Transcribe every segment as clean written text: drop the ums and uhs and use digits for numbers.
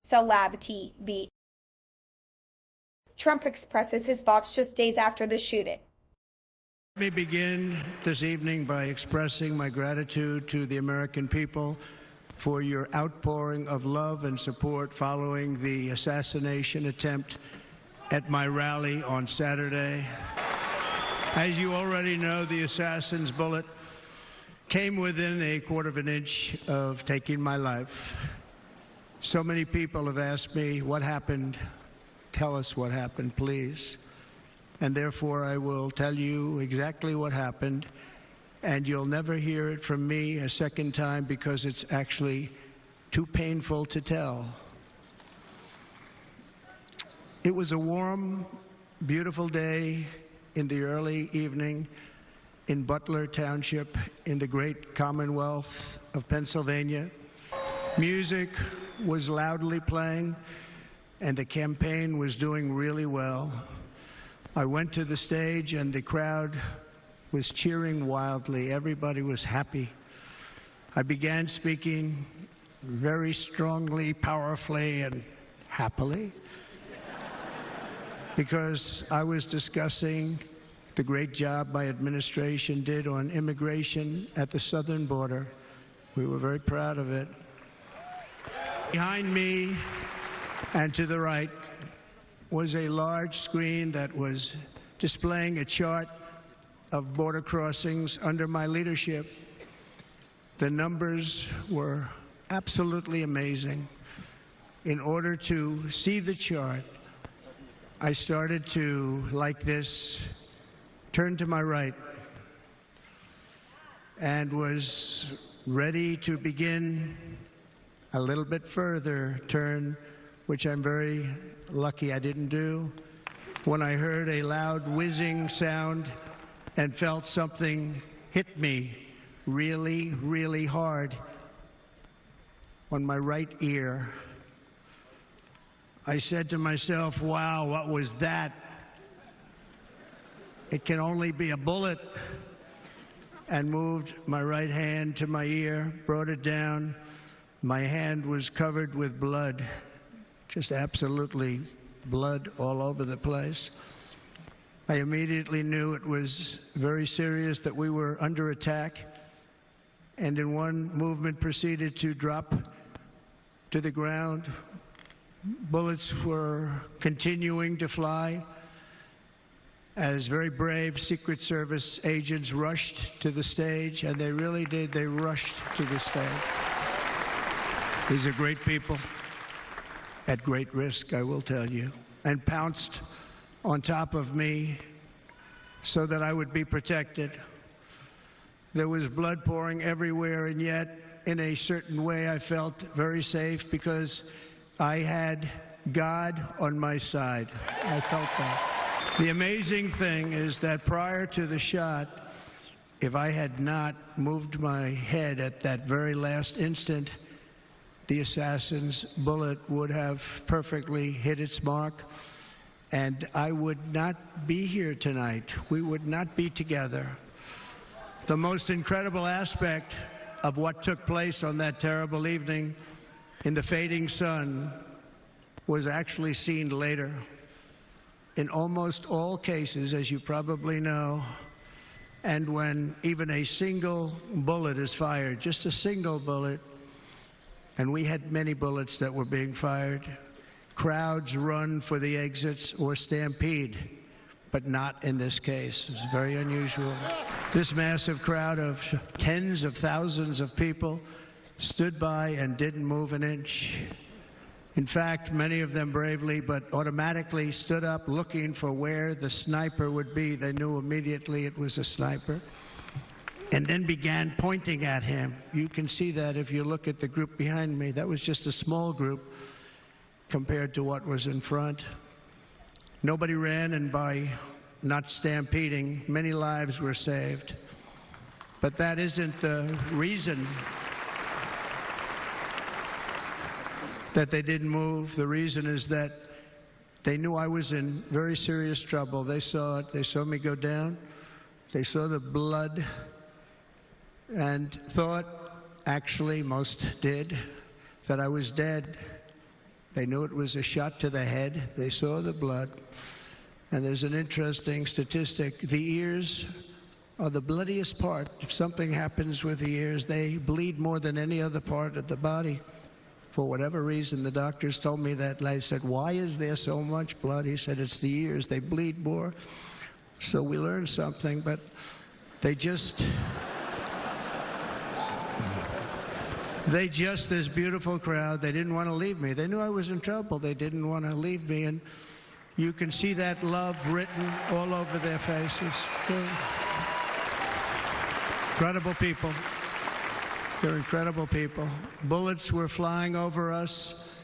Celab TV. Trump expresses his thoughts just days after the shooting. Let me begin this evening by expressing my gratitude to the American people for your outpouring of love and support following the assassination attempt at my rally on Saturday. As you already know, the assassin's bullet came within a quarter of an inch of taking my life. So many people have asked me, what happened? Tell us what happened, please. And therefore, I will tell you exactly what happened, and you'll never hear it from me a second time because it's actually too painful to tell. It was a warm, beautiful day in the early evening in Butler Township in the great Commonwealth of Pennsylvania. Music was loudly playing, and the campaign was doing really well. I went to the stage, and the crowd was cheering wildly. Everybody was happy. I began speaking very strongly, powerfully, and happily because I was discussing the great job my administration did on immigration at the southern border. We were very proud of it. Behind me and to the right was a large screen that was displaying a chart of border crossings under my leadership. The numbers were absolutely amazing. In order to see the chart, I started to, like this, turn to my right and was ready to begin a little bit further turn, which I'm very lucky I didn't do, when I heard a loud whizzing sound and felt something hit me really, really hard on my right ear. I said to myself, wow, what was that? It can only be a bullet. And moved my right hand to my ear, brought it down. My hand was covered with blood, just absolutely blood all over the place. I immediately knew it was very serious, that we were under attack, and in one movement proceeded to drop to the ground. Bullets were continuing to fly as very brave Secret Service agents rushed to the stage, and they really did. They rushed to the stage. These are great people at great risk, I will tell you, and pounced on top of me so that I would be protected. There was blood pouring everywhere, and yet, in a certain way, I felt very safe because I had God on my side. I felt that. The amazing thing is that prior to the shot, if I had not moved my head at that very last instant, the assassin's bullet would have perfectly hit its mark, and I would not be here tonight. We would not be together. The most incredible aspect of what took place on that terrible evening in the fading sun was actually seen later. In almost all cases, as you probably know, and when even a single bullet is fired, just a single bullet, and we had many bullets that were being fired, crowds run for the exits or stampede, but not in this case. It's very unusual. This massive crowd of tens of thousands of people stood by and didn't move an inch. In fact, many of them bravely but automatically stood up looking for where the sniper would be. They knew immediately it was a sniper, and then began pointing at him. You can see that if you look at the group behind me. That was just a small group compared to what was in front. Nobody ran, and by not stampeding, many lives were saved. But that isn't the reason that they didn't move. The reason is that they knew I was in very serious trouble. They saw it. They saw me go down. They saw the blood and thought, actually most did, that I was dead. They knew it was a shot to the head. They saw the blood. And there's an interesting statistic. The ears are the bloodiest part. If something happens with the ears, they bleed more than any other part of the body. For whatever reason, the doctors told me that. I said, why is there so much blood? He said, it's the ears. They bleed more. So we learned something, but they just, this beautiful crowd, they didn't want to leave me. They knew I was in trouble. They didn't want to leave me. And you can see that love written all over their faces. Incredible people. They're incredible people. Bullets were flying over us,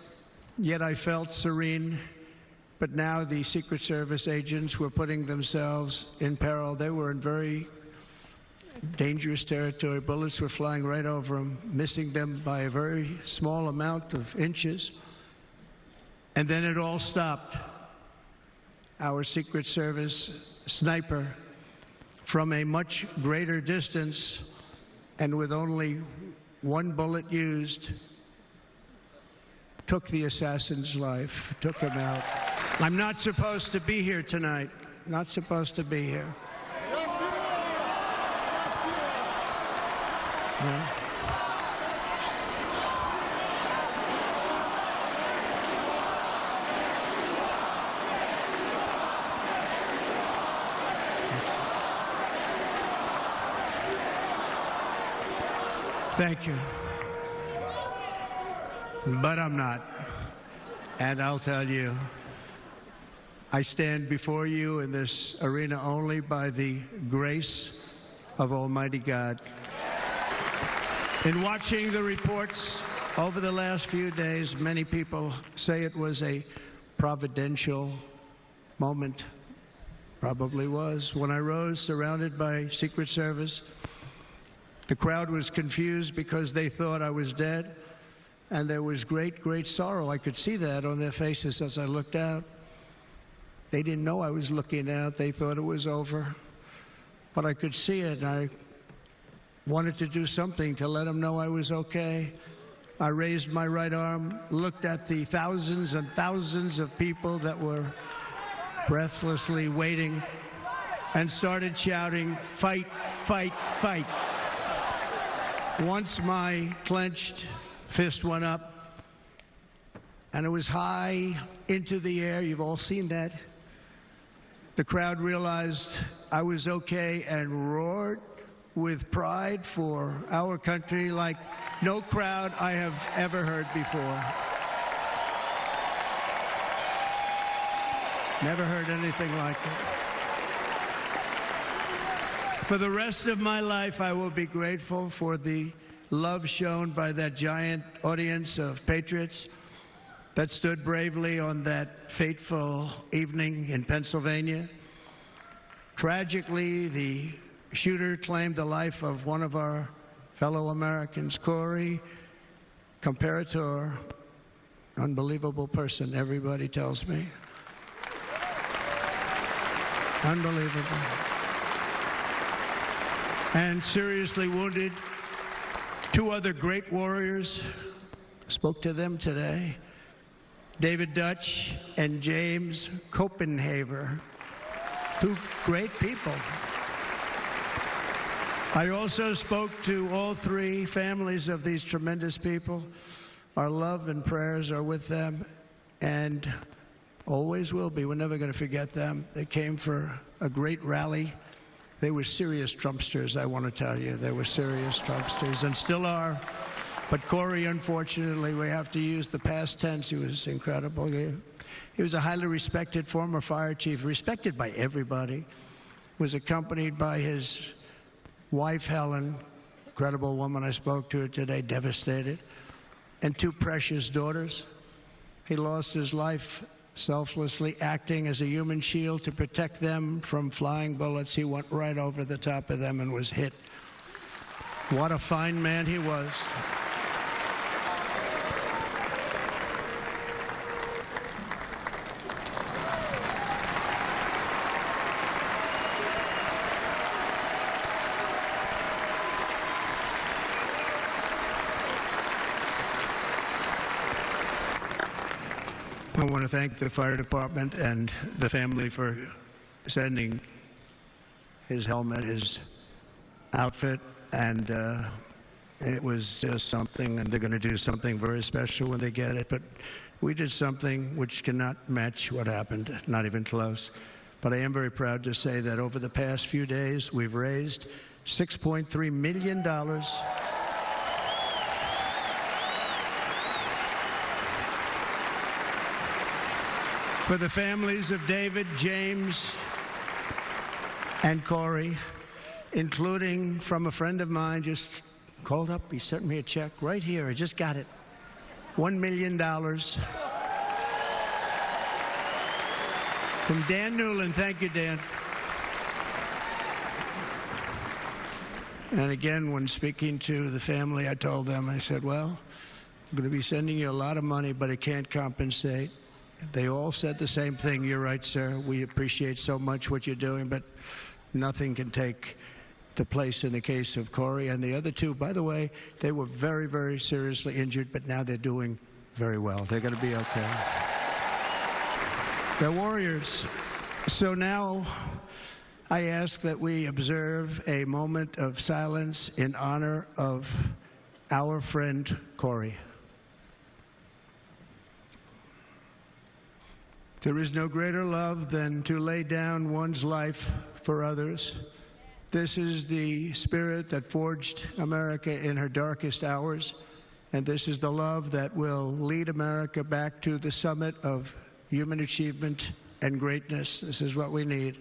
yet I felt serene. But now the Secret Service agents were putting themselves in peril. They were in very dangerous territory. Bullets were flying right over them, missing them by a very small amount of inches. And then it all stopped. Our Secret Service sniper, from a much greater distance and with only one bullet used, took the assassin's life, took him out. I'm not supposed to be here tonight. Not supposed to be here. Yes, you are. Yes, you are. Yeah. Thank you. But I'm not. And I'll tell you, I stand before you in this arena only by the grace of Almighty God. In watching the reports over the last few days, many people say it was a providential moment. Probably was. When I rose surrounded by Secret Service, the crowd was confused because they thought I was dead, and there was great, great sorrow. I could see that on their faces as I looked out. They didn't know I was looking out. They thought it was over. But I could see it, and I wanted to do something to let them know I was okay. I raised my right arm, looked at the thousands and thousands of people that were breathlessly waiting, and started shouting, "Fight, fight, fight." Once my clenched fist went up, and it was high into the air, you've all seen that, the crowd realized I was okay and roared with pride for our country like no crowd I have ever heard before. Never heard anything like it. For the rest of my life, I will be grateful for the love shown by that giant audience of patriots that stood bravely on that fateful evening in Pennsylvania. Tragically, the shooter claimed the life of one of our fellow Americans, Corey Comparator. Unbelievable person, everybody tells me. Unbelievable. And seriously wounded, two other great warriors. Spoke to them today. David Dutch and James Copenhaver. Two great people. I also spoke to all three families of these tremendous people. Our love and prayers are with them, and always will be. We're never going to forget them. They came for a great rally. They were serious Trumpsters, I want to tell you. They were serious Trumpsters, and still are. But Corey, unfortunately, we have to use the past tense. He was incredible. He was a highly respected former fire chief, respected by everybody. Was accompanied by his wife, Helen, incredible woman. I spoke to her today, devastated, and two precious daughters. He lost his life selflessly acting as a human shield to protect them from flying bullets. He went right over the top of them and was hit. What a fine man he was. I want to thank the fire department and the family for sending his helmet, his outfit, and it was just something, and they're going to do something very special when they get it. But we did something which cannot match what happened, not even close. But I am very proud to say that over the past few days, we've raised $6.3 million for the families of David, James, and Corey, including from a friend of mine just called up. He sent me a check right here. I just got it. $1 million from Dan Newland. Thank you, Dan. And again, when speaking to the family, I told them, I said, well, I'm going to be sending you a lot of money, but it can't compensate. They all said the same thing. You're right, sir. We appreciate so much what you're doing, but nothing can take the place in the case of Corey. And the other two, by the way, they were very, very seriously injured, but now they're doing very well. They're going to be okay. They're warriors. So now I ask that we observe a moment of silence in honor of our friend Corey. There is no greater love than to lay down one's life for others. This is the spirit that forged America in her darkest hours, and this is the love that will lead America back to the summit of human achievement and greatness. This is what we need.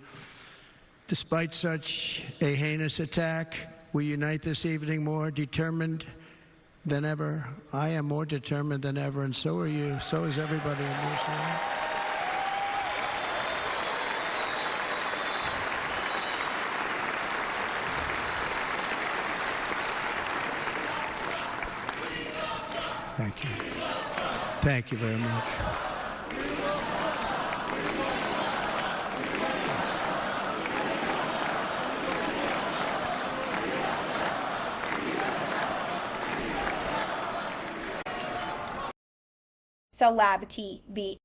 Despite such a heinous attack, we unite this evening more determined than ever. I am more determined than ever, and so are you. So is everybody in this room. Thank you. Thank you very much. Celab TV.